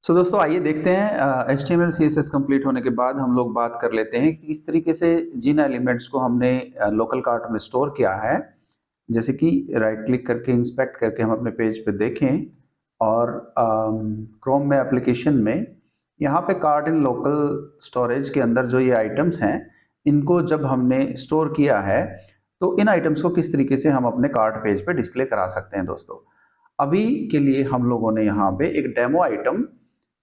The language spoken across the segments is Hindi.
दोस्तों आइए देखते हैं HTML CSS कंप्लीट होने के बाद हम लोग बात कर लेते हैं कि किस तरीके से जिन एलिमेंट्स को हमने लोकल कार्ट में स्टोर किया है, जैसे कि राइट क्लिक करके इंस्पेक्ट करके हम अपने पेज पे देखें और क्रोम में एप्लीकेशन में यहाँ पे कार्ट इन लोकल स्टोरेज के अंदर जो ये आइटम्स हैं, इनको जब हमने स्टोर किया है तो इन आइटम्स को किस तरीके से हम अपने कार्ट पेज पे डिस्प्ले करा सकते हैं। दोस्तों अभी के लिए हम लोगों ने यहाँ पे एक डेमो आइटम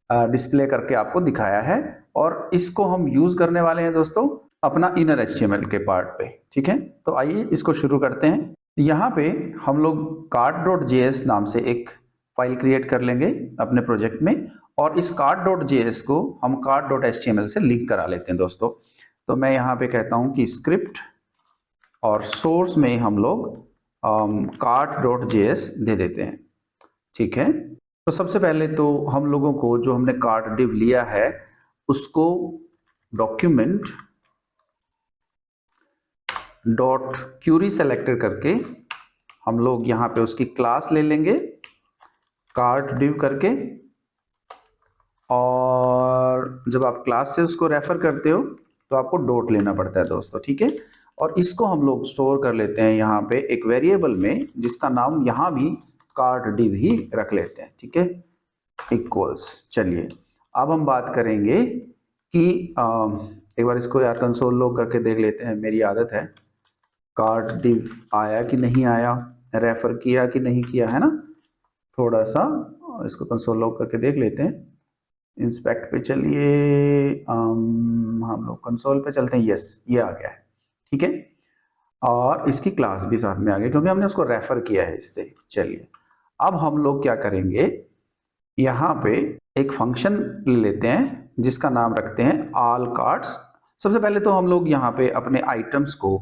डिस्प्ले करके आपको दिखाया है और इसको हम यूज करने वाले हैं दोस्तों अपना इनर HTML के पार्ट पे। ठीक है, तो आइए इसको शुरू करते हैं। यहाँ पे हम लोग cart.js नाम से एक फाइल क्रिएट कर लेंगे अपने प्रोजेक्ट में और इस cart.js को हम cart.html से लिंक करा लेते हैं दोस्तों। तो मैं यहाँ पे कहता हूँ कि स्क्रिप्ट और सोर्स में हम लोग cart.js दे देते हैं। ठीक है, तो सबसे पहले तो हम लोगों को जो हमने कार्ट डिव लिया है उसको डॉक्यूमेंट डॉट क्यूरी सेलेक्टर करके हम लोग यहाँ पे उसकी क्लास ले लेंगे कार्ट डिव करके, और जब आप क्लास से उसको रेफर करते हो तो आपको डॉट लेना पड़ता है दोस्तों। ठीक है, और इसको हम लोग स्टोर कर लेते हैं यहाँ पे एक वेरिएबल में जिसका नाम यहाँ भी कार्ट डिव ही रख लेते हैं। ठीक है, इक्वल्स। चलिए अब हम बात करेंगे कि एक बार इसको यार कंसोल लॉग करके देख लेते हैं। मेरी आदत है, कार्ट डिव आया कि नहीं आया, रेफर किया कि नहीं किया, है ना। थोड़ा सा इसको कंसोल लॉग करके देख लेते हैं। इंस्पेक्ट पे चलिए, हम लोग कंसोल पे चलते हैं। यस, ये आ गया है। ठीक है, और इसकी क्लास भी साथ में आ गई क्योंकि हमने उसको रेफर किया है इससे। चलिए अब हम लोग क्या करेंगे, यहाँ पे एक फंक्शन ले लेते हैं जिसका नाम रखते हैं ऑल कार्ड्स। सबसे पहले तो हम लोग यहाँ पे अपने आइटम्स को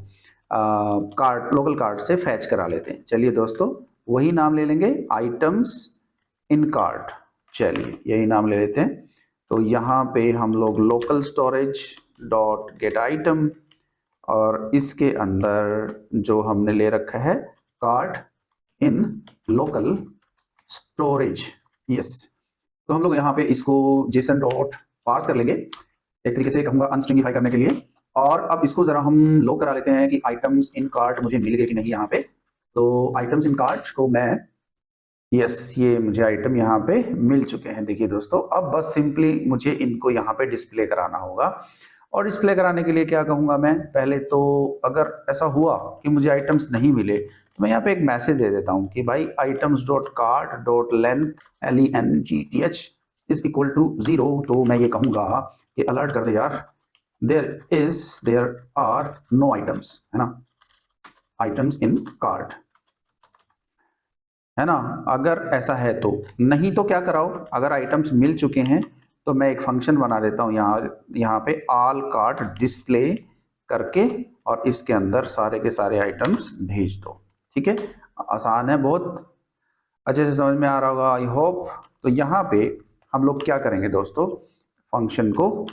कार्ड लोकल कार्ड से फैच करा लेते हैं। चलिए दोस्तों वही नाम ले लेंगे, आइटम्स इन कार्ड। चलिए यही नाम ले लेते हैं। तो यहाँ पे हम लोग local storage dot gate item और इसके अंदर जो हमने ले रखा है कार्ड इन लोकल स्टोरेज। यस, तो हम लोग यहाँ पे इसको जेसन डॉट पार्स कर लेंगे, एक तरीके से कहूँगा अनस्ट्रिंगिफाई करने के लिए। और अब इसको जरा हम लॉग करा लेते हैं कि आइटम्स इन कार्ट मुझे मिल गए कि नहीं यहाँ पे। तो आइटम्स इन कार्ट को मैं, यस, ये मुझे आइटम यहाँ पे मिल चुके हैं। देखिए दोस्तों अब बस सिंपली मुझे इनको यहाँ पे डिस्प्ले कराना होगा। और डिस्प्ले कराने के लिए क्या कहूँगा मैं, पहले तो अगर ऐसा हुआ कि मुझे आइटम्स नहीं मिले तो मैं यहाँ पे एक मैसेज दे देता हूँ कि भाई items dot cart dot length LENGTH is equal to 0। तो मैं ये कहूँगा कि अलर्ट कर दे यार, देयर आर नो आइटम्स, है ना, आइटम्स इन कार्ट, है ना। अगर ऐसा है तो, नहीं तो क्या कराओ, अगर आइटम्स मिल चुके हैं तो मैं एक फंक्शन बना देता हूँ यहाँ पे ऑल कार्ट डिस्प्ले करके, और इसके अंदर सारे के सारे आइटम्स भेज दो। ठीक है, आसान है, बहुत अच्छे से समझ में आ रहा होगा आई होप। तो यहाँ पे हम लोग क्या करेंगे दोस्तों, फंक्शन को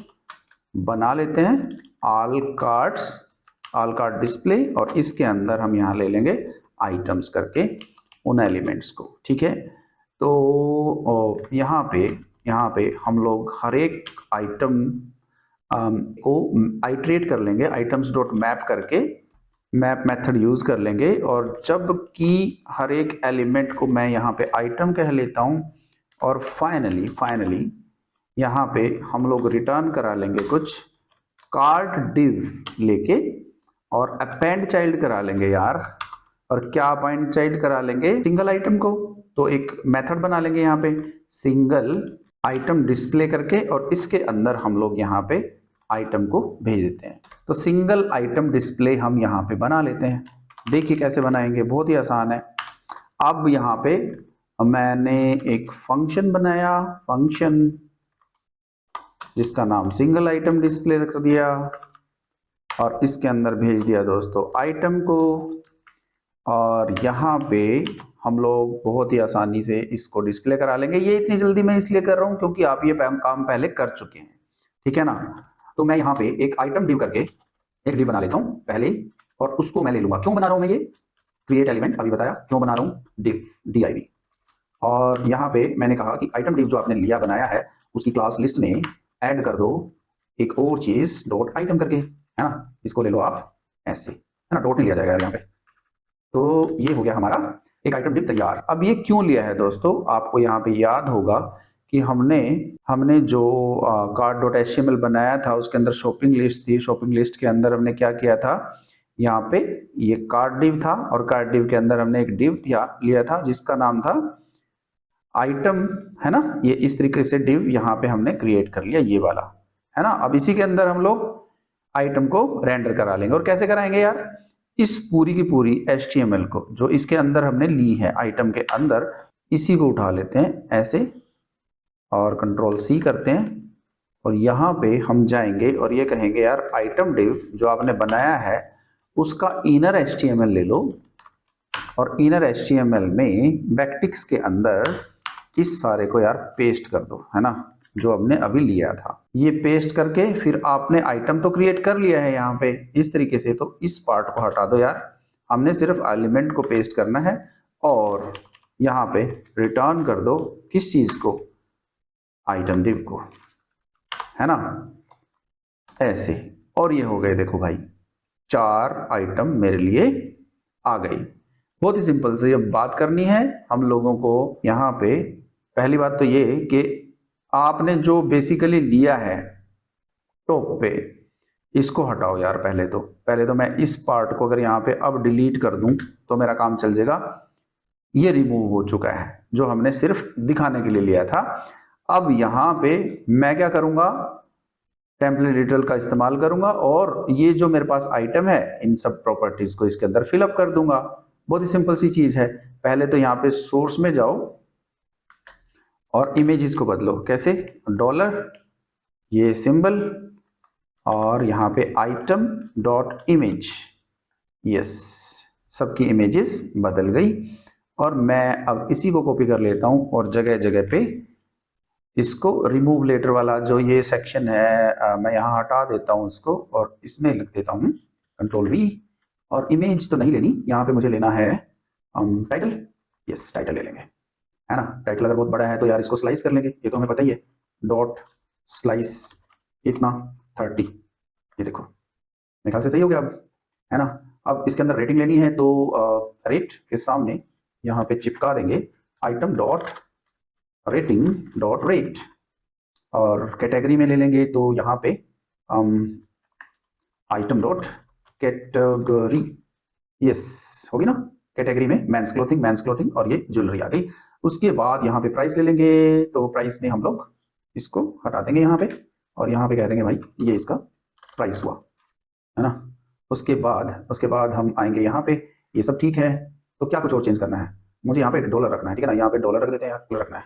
बना लेते हैं ऑल कार्ट डिस्प्ले, और इसके अंदर हम यहाँ ले लेंगे आइटम्स करके उन एलिमेंट्स को। ठीक है, तो यहाँ पे हम लोग हर एक आइटम को आइट्रेट कर लेंगे, आइटम्स डॉट मैप करके मैप मेथड यूज कर लेंगे। और जब कि हर एक एलिमेंट को मैं यहाँ पे आइटम कह लेता हूँ, और फाइनली यहाँ पे हम लोग रिटर्न करा लेंगे कुछ कार्ट डिव लेके, और अपेंड चाइल्ड करा लेंगे यार। और क्या अपेंड चाइल्ड करा लेंगे, सिंगल आइटम को। तो एक मेथड बना लेंगे यहाँ पे सिंगल आइटम डिस्प्ले करके, और इसके अंदर हम लोग यहाँ पे आइटम को भेज देते हैं। तो सिंगल आइटम डिस्प्ले हम यहाँ पे बना लेते हैं। देखिए कैसे बनाएंगे, बहुत ही आसान है। अब यहाँ पे मैंने एक फंक्शन बनाया, फंक्शन जिसका नाम सिंगल आइटम डिस्प्ले रख दिया, और इसके अंदर भेज दिया दोस्तों आइटम को। और यहाँ पे हम लोग बहुत ही आसानी से इसको डिस्प्ले करा लेंगे। ये इतनी जल्दी मैं इसलिए कर रहा हूँ क्योंकि आप ये काम पहले कर चुके हैं। ठीक है ना, तो मैं यहाँ पे एक आइटम डिव करके एक डिव बना लेता हूँ पहले, और उसको मैं ले लूंगा। क्यों बना रहा हूँ मैं ये क्रिएट एलिमेंट, अभी बताया क्यों बना रहा हूँ, डिव DIV। और यहाँ पे मैंने कहा कि आइटम डिव जो आपने लिया बनाया है उसकी क्लास लिस्ट में ऐड कर दो एक और चीज डॉट आइटम करके, है ना। इसको ले लो आप ऐसे, है ना, डॉट नहीं लिया जाएगा यहाँ पे। तो ये हो गया हमारा एक आइटम डिव तैयार। अब ये क्यों लिया है दोस्तों, आपको यहाँ पे याद होगा कि हमने जो कार्ड डॉट एचटीएमएल बनाया था उसके अंदर शॉपिंग लिस्ट थी। शॉपिंग लिस्ट के अंदर हमने क्या किया था, यहाँ पे ये कार्ड डिव था और कार्ड डिव के अंदर हमने एक डिव लिया था जिसका नाम था आइटम, है ना। ये इस तरीके से डिव यहाँ पे हमने क्रिएट कर लिया, ये वाला, है ना। अब इसी के अंदर हम लोग आइटम को रेंडर करा लेंगे। और कैसे कराएंगे यार, इस पूरी की पूरी HTML को जो इसके अंदर हमने ली है आइटम के अंदर, इसी को उठा लेते हैं ऐसे और कंट्रोल C करते हैं और यहाँ पे हम जाएंगे और ये कहेंगे यार आइटम डिव जो आपने बनाया है उसका इनर HTML ले लो और इनर HTML में बैकटिक्स के अंदर इस सारे को यार पेस्ट कर दो, है ना, जो हमने अभी लिया था। ये पेस्ट करके फिर आपने आइटम तो क्रिएट कर लिया है यहाँ पे इस तरीके से, तो इस पार्ट को हटा दो यार, हमने सिर्फ एलिमेंट को पेस्ट करना है और यहाँ पे रिटर्न कर दो किस चीज को, आइटम डिव को, है ना, ऐसे। और ये हो गए देखो भाई 4 आइटम मेरे लिए आ गई। बहुत ही सिंपल से अब बात करनी है हम लोगों को यहाँ पे। पहली बात तो ये कि आपने जो बेसिकली लिया है टॉप पे, इसको हटाओ यार। पहले तो मैं इस पार्ट को अगर यहाँ पे अब डिलीट कर दूं तो मेरा काम चल जाएगा। ये रिमूव हो चुका है जो हमने सिर्फ दिखाने के लिए लिया था। अब यहाँ पे मैं क्या करूंगा, टेम्पलेट एडिटर का इस्तेमाल करूंगा और ये जो मेरे पास आइटम है इन सब प्रॉपर्टीज को इसके अंदर फिलअप कर दूंगा। बहुत ही सिंपल सी चीज है। पहले तो यहाँ पे सोर्स में जाओ और इमेजेस को बदलो। कैसे, डॉलर ये सिंबल और यहाँ पे आइटम डॉट इमेज, यस, सबकी इमेजेस बदल गई। और मैं अब इसी को कॉपी कर लेता हूँ और जगह जगह पे इसको रिमूव लेटर वाला जो ये सेक्शन है मैं यहाँ हटा देता हूँ इसको और इसमें लिख देता हूँ कंट्रोल V। और इमेज तो नहीं लेनी, यहाँ पे मुझे लेना है टाइटल, यस टाइटल ले लेंगे, है ना। टाइटल अगर बहुत बड़ा है तो यार इसको स्लाइस कर लेंगे, ये तो हमें पता ही है। डॉट स्लाइस इतना 30, ये देखो मेरे ख्याल से सही हो गया अब, है ना। अब इसके अंदर रेटिंग लेनी है तो रेट के सामने यहाँ पे चिपका देंगे item dot rating dot rate और कैटेगरी में ले लेंगे तो यहाँ पे आइटम डॉट कैटेगरी, यस होगी ना। कैटेगरी में मेंस क्लोथिंग और ये ज्वेलरी आ गई। उसके बाद यहाँ पे प्राइस ले लेंगे तो प्राइस में हम लोग इसको हटा देंगे यहाँ पे और यहाँ पे कह देंगे भाई ये इसका प्राइस हुआ, है ना। उसके बाद हम आएंगे यहाँ पे, ये सब ठीक है। तो क्या कुछ और चेंज करना है, मुझे यहाँ पे $1 रखना है, ठीक है ना। यहाँ पे $रख देते हैं, $1 रखना है।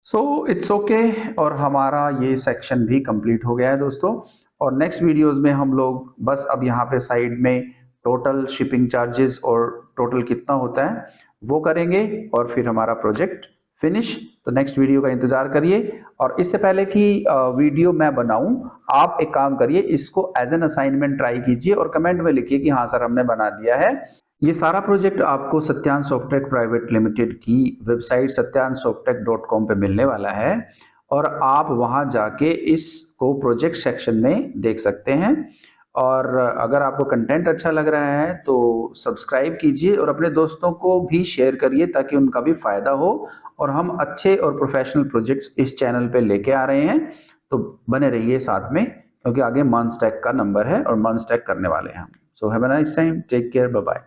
सो इट्स ओके और हमारा ये सेक्शन भी कंप्लीट हो गया है दोस्तों। और नेक्स्ट वीडियोस में हम लोग बस अब यहाँ पे साइड में टोटल शिपिंग चार्जेस और टोटल कितना होता है वो करेंगे और फिर हमारा प्रोजेक्ट फिनिश। तो नेक्स्ट वीडियो का इंतजार करिए। और इससे पहले कि वीडियो मैं बनाऊं, आप एक काम करिए, इसको एज एन असाइनमेंट ट्राई कीजिए और कमेंट में लिखिए कि हाँ सर हमने बना दिया है। ये सारा प्रोजेक्ट आपको सत्यान सॉफ्टटेक प्राइवेट लिमिटेड की वेबसाइट satyansofttech.com पे मिलने वाला है और आप वहां जाके इसको प्रोजेक्ट सेक्शन में देख सकते हैं। और अगर आपको कंटेंट अच्छा लग रहा है तो सब्सक्राइब कीजिए और अपने दोस्तों को भी शेयर करिए ताकि उनका भी फायदा हो। और हम अच्छे और प्रोफेशनल प्रोजेक्ट्स इस चैनल पे लेके आ रहे हैं, तो बने रहिए साथ में क्योंकि आगे मंच टेक का नंबर है और मंच टेक करने वाले हैं हम। So have a nice time, take care, bye bye.